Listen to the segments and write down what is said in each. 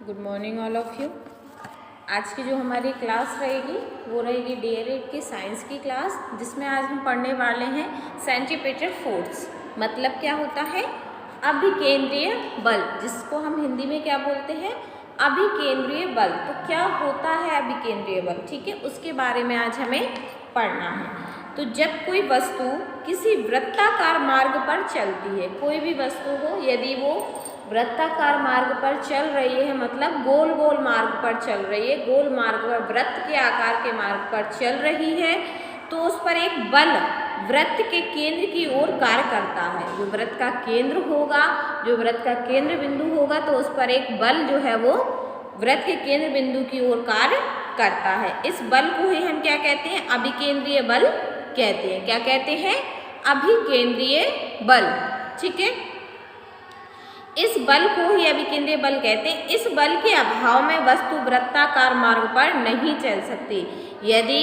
Good morning all of you. आज की जो हमारी क्लास रहेगी वो रहेगी DL8 की साइंस की क्लास, जिसमें आज हम पढ़ने वाले हैं सेंटीमीटर फोर्स। मतलब क्या होता है? अभिकेंद्रीय बल, जिसको हम हिंदी में क्या बोलते हैं? अभिकेंद्रीय बल। तो क्या होता है अभिकेंद्रीय बल? ठीक है, उसके बारे में आज हमें पढ़ना है। तो जब कोई वस्तु किसी वृत्ताकार मार्ग पर चलती है, कोई भी वस्तु हो, यदि वो वृत्ताकार मार्ग पर चल रही है, मतलब गोल गोल मार्ग पर चल रही है, गोल मार्ग पर वृत्त के आकार के मार्ग पर चल रही है, तो उस पर एक बल वृत्त के केंद्र की ओर कार्य करता है। जो वृत्त का केंद्र होगा, जो वृत्त का केंद्र बिंदु होगा, तो उस पर एक बल जो है वो वृत्त के केंद्र बिंदु की ओर कार्य करता है। इस बल को ही हम क्या कहते हैं? अभिकेंद्रीय बल कहते हैं। क्या कहते हैं? अभिकेंद्रीय बल। ठीक है, इस बल को ही अभिकेंद्रीय बल कहते हैं। इस बल के अभाव में वस्तु वृत्ताकार मार्ग पर नहीं चल सकती। यदि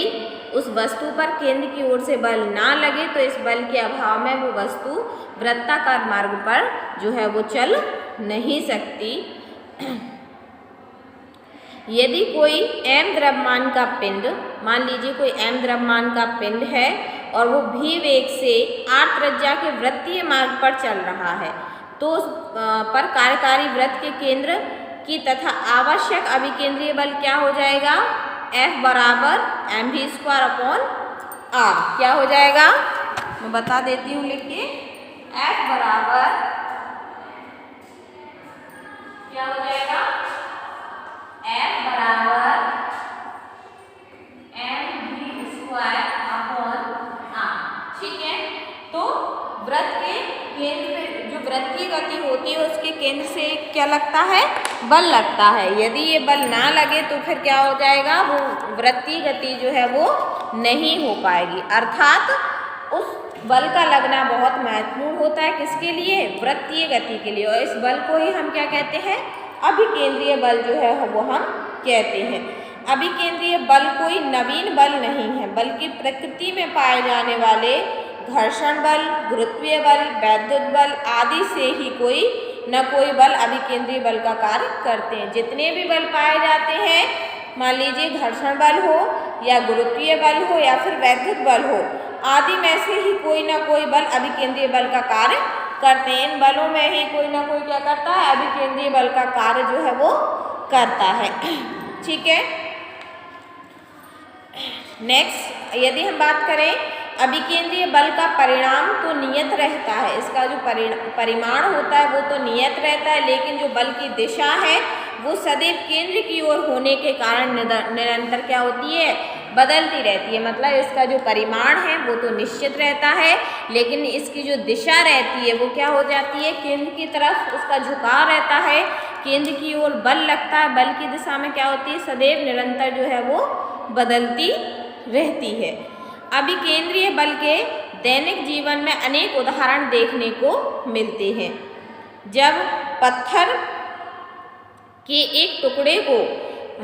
उस वस्तु पर केंद्र की ओर से बल ना लगे तो इस बल के अभाव में वो वस्तु वृत्ताकार मार्ग पर जो है वो चल नहीं सकती। यदि कोई m द्रव्यमान का पिंड, मान लीजिए कोई m द्रव्यमान का पिंड है और वो v वेग से r त्रिज्या के वृत्तीय मार्ग पर चल रहा है, तो उस पर कार्यकारी वृत्त के केंद्र की तथा आवश्यक अभिकेंद्रीय बल क्या हो जाएगा? F बराबर mv² r। क्या हो जाएगा? मैं बता देती हूँ लिख के। F बराबर क्या हो जाएगा? F बराबर mv² r। ठीक है, तो वृत्त के केंद्र पे जो वृत्तीय गति होती है उसके केंद्र से क्या लगता है? बल लगता है। यदि ये बल ना लगे तो फिर क्या हो जाएगा? वो वृत्तीय गति जो है वो नहीं हो पाएगी। अर्थात उस बल का लगना बहुत महत्वपूर्ण होता है। किसके लिए? वृत्तीय गति के लिए। और इस बल को ही हम क्या कहते हैं? अभिकेंद्रीय बल जो है वो हम कहते हैं। अभिकेंद्रीय बल कोई नवीन बल नहीं है, बल्कि प्रकृति में पाए जाने वाले घर्षण बल, गुरुत्वीय बल, वैद्युत बल आदि से ही कोई न कोई बल अभिकेंद्रीय बल का कार्य करते हैं। जितने भी बल पाए जाते हैं, मान लीजिए घर्षण बल हो या गुरुत्वीय बल हो या फिर वैद्युत बल हो, आदि में से ही कोई न कोई बल अभिकेंद्रीय बल का कार्य करते हैं। इन बलों में ही कोई ना कोई क्या करता है? अभिकेंद्रीय बल का कार्य जो है वो करता है। ठीक है, नेक्स्ट यदि हम बात करें अभिकेंद्रीय बल का परिणाम तो नियत रहता है। इसका जो परिमाण होता है वो तो नियत रहता है, लेकिन जो बल की दिशा है वो सदैव केंद्र की ओर होने के कारण निरंतर क्या होती है? बदलती रहती है। मतलब इसका जो परिमाण है वो तो निश्चित रहता है, लेकिन इसकी जो दिशा रहती है वो क्या हो जाती है? केंद्र की तरफ उसका झुकाव रहता है, केंद्र की ओर बल लगता है। बल की दिशा में क्या होती है? सदैव निरंतर जो है वो बदलती रहती है। अभिकेंद्रीय बल के दैनिक जीवन में अनेक उदाहरण देखने को मिलते हैं। जब पत्थर के एक टुकड़े को,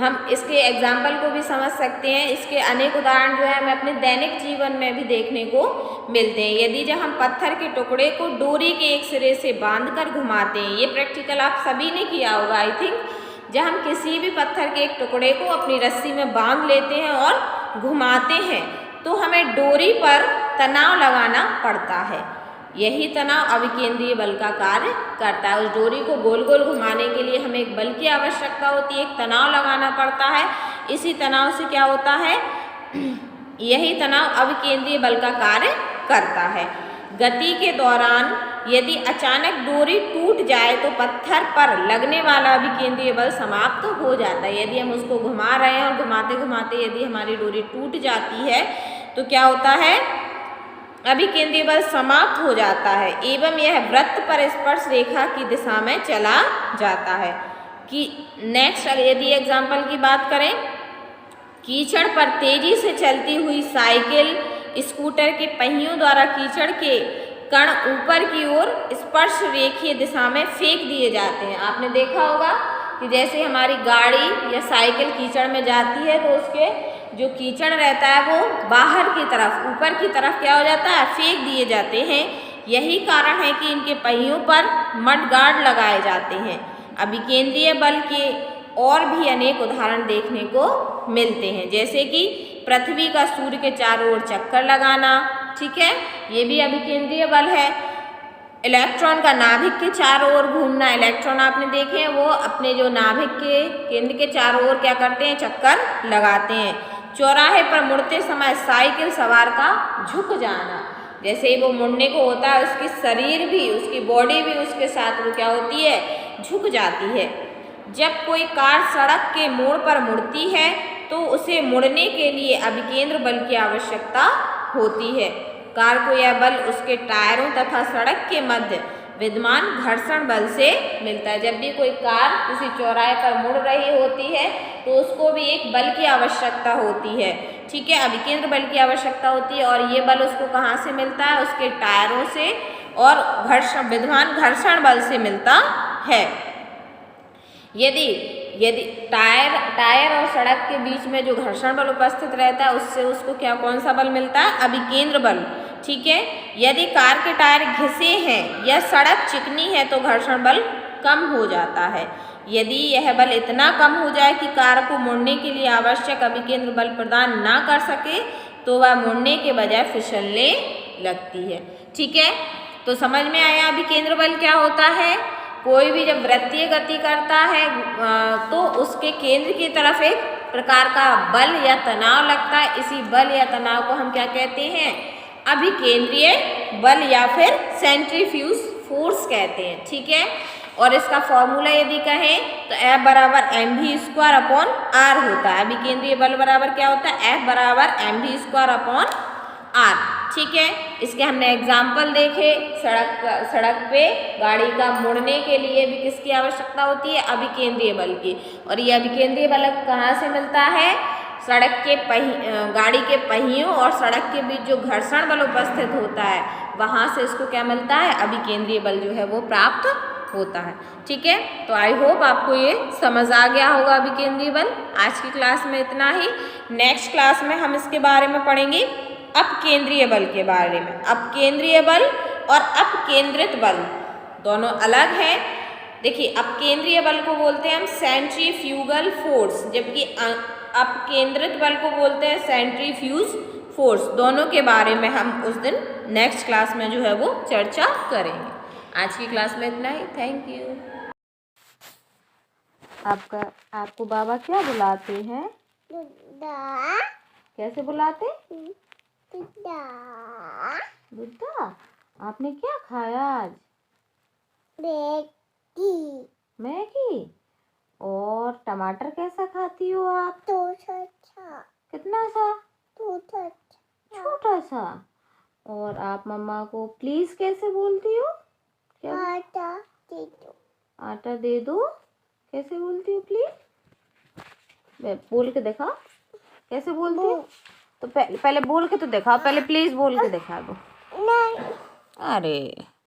हम इसके एग्जाम्पल को भी समझ सकते हैं, इसके अनेक उदाहरण जो है हमें अपने दैनिक जीवन में भी देखने को मिलते हैं। यदि जब हम पत्थर के टुकड़े को डोरी के एक सिरे से बांधकर घुमाते हैं, ये प्रैक्टिकल आप सभी ने किया होगा आई थिंक। जब हम किसी भी पत्थर के एक टुकड़े को अपनी रस्सी में बांध लेते हैं और घुमाते हैं, तो हमें डोरी पर तनाव लगाना पड़ता है। यही तनाव अभिकेंद्रीय बल का कार्य करता है। उस डोरी को गोल गोल घुमाने के लिए हमें एक बल की आवश्यकता होती है, एक तनाव लगाना पड़ता है। इसी तनाव से क्या होता है? यही तनाव अभिकेंद्रीय बल का कार्य करता है। गति के दौरान यदि अचानक डोरी टूट जाए तो पत्थर पर लगने वाला अभिकेंद्रीय बल समाप्त हो जाता है। यदि हम उसको घुमा रहे हैं और घुमाते घुमाते यदि हमारी डोरी टूट जाती है तो क्या होता है? अभिकेंद्रीय बल समाप्त हो जाता है एवं यह वृत्त पर स्पर्श रेखा की दिशा में चला जाता है। कि नेक्स्ट यदि एग्जाम्पल की बात करें, कीचड़ पर तेजी से चलती हुई साइकिल, स्कूटर के पहियों द्वारा कीचड़ के कण ऊपर की ओर स्पर्श रेखीय दिशा में फेंक दिए जाते हैं। आपने देखा होगा कि जैसे हमारी गाड़ी या साइकिल कीचड़ में जाती है तो उसके जो कीचड़ रहता है वो बाहर की तरफ, ऊपर की तरफ क्या हो जाता है? फेंक दिए जाते हैं। यही कारण है कि इनके पहियों पर मड गार्ड लगाए जाते हैं। अभिकेंद्रीय बल के और भी अनेक उदाहरण देखने को मिलते हैं, जैसे कि पृथ्वी का सूर्य के चारों ओर चक्कर लगाना, ठीक है, ये भी अभिकेंद्रीय बल है। इलेक्ट्रॉन का नाभिक के चारों ओर घूमना, इलेक्ट्रॉन आपने देखे हैं वो अपने जो नाभिक के केंद्र के चारों ओर क्या करते हैं, चक्कर लगाते हैं। चौराहे पर मुड़ते समय साइकिल सवार का झुक जाना, जैसे ही वो मुड़ने को होता है उसकी शरीर भी, उसकी बॉडी भी उसके साथ वो क्या होती है, झुक जाती है। जब कोई कार सड़क के मोड़ पर मुड़ती है तो उसे मुड़ने के लिए अभिकेंद्र बल की आवश्यकता होती है। कार को यह बल उसके टायरों तथा सड़क के मध्य विद्यमान घर्षण बल से मिलता है। जब भी कोई कार किसी चौराहे पर मुड़ रही होती है तो उसको भी एक बल की आवश्यकता होती है, ठीक है, अभिकेंद्र बल की आवश्यकता होती है। और ये बल उसको कहाँ से मिलता है, उसके टायरों से और विद्यमान घर्षण बल से मिलता है। यदि टायर और सड़क के बीच में जो घर्षण बल उपस्थित रहता है उससे उसको क्या, कौन सा बल मिलता है, अभिकेंद्र बल, ठीक है। यदि कार के टायर घिसे हैं या सड़क चिकनी है तो घर्षण बल कम हो जाता है। यदि यह बल इतना कम हो जाए कि कार को मुड़ने के लिए आवश्यक अभिकेंद्र बल प्रदान ना कर सके तो वह मुड़ने के बजाय फिसलने लगती है, ठीक है। तो समझ में आया अभिकेंद्र बल क्या होता है। कोई भी जब वृत्तीय गति करता है तो उसके केंद्र की तरफ एक प्रकार का बल या तनाव लगता है। इसी बल या तनाव को हम क्या कहते हैं, अभिकेंद्रीय बल या फिर सेंट्रीफ्यूज फोर्स कहते हैं, ठीक है। और इसका फॉर्मूला यदि कहें तो F बराबर mv²/r होता है। अभिकेंद्रीय बल बराबर क्या होता है, F बराबर mv²/r, ठीक है। इसके हमने एग्जाम्पल देखे, सड़क पे गाड़ी का मुड़ने के लिए भी किसकी आवश्यकता होती है, अभिकेंद्रीय बल की। और ये अभिकेंद्रीय बल कहाँ से मिलता है, गाड़ी के पहियों और सड़क के बीच जो घर्षण बल उपस्थित होता है वहाँ से इसको क्या मिलता है, अभिकेंद्रीय बल जो है वो प्राप्त होता है, ठीक है। तो आई होप आपको ये समझ आ गया होगा अभिकेंद्रीय बल। आज की क्लास में इतना ही। नेक्स्ट क्लास में हम इसके बारे में पढ़ेंगे अपकेंद्रीय बल के बारे में। अपकेंद्रीय बल और अपकेंद्रित बल दोनों अलग हैं। देखिए, अपकेंद्रीय बल को बोलते हैं हम सेंट्रीफ्यूगल फोर्स, जबकि अपकेंद्रित बल को बोलते हैं सेंट्रीफ्यूज फोर्स। दोनों के बारे में हम उस दिन नेक्स्ट क्लास में जो है वो चर्चा करेंगे। आज की क्लास में इतना ही। Thank you. आपको बाबा क्या बुलाते हैं, कैसे बुलाते, बुद्धा। आपने क्या खाया आज, मैगी। और टमाटर कैसा खाती हो आप, कितना सा, छोटा सा। और आप मम्मा को प्लीज कैसे बोलती हो, क्या, आटा दे दो, आटा दे दो, कैसे बोलती हो प्लीज, बोल के दिखाओ कैसे बोलती हो। तो पहले बोल के तो दिखाओ, पहले प्लीज बोल के दिखा दो। नहीं, अरे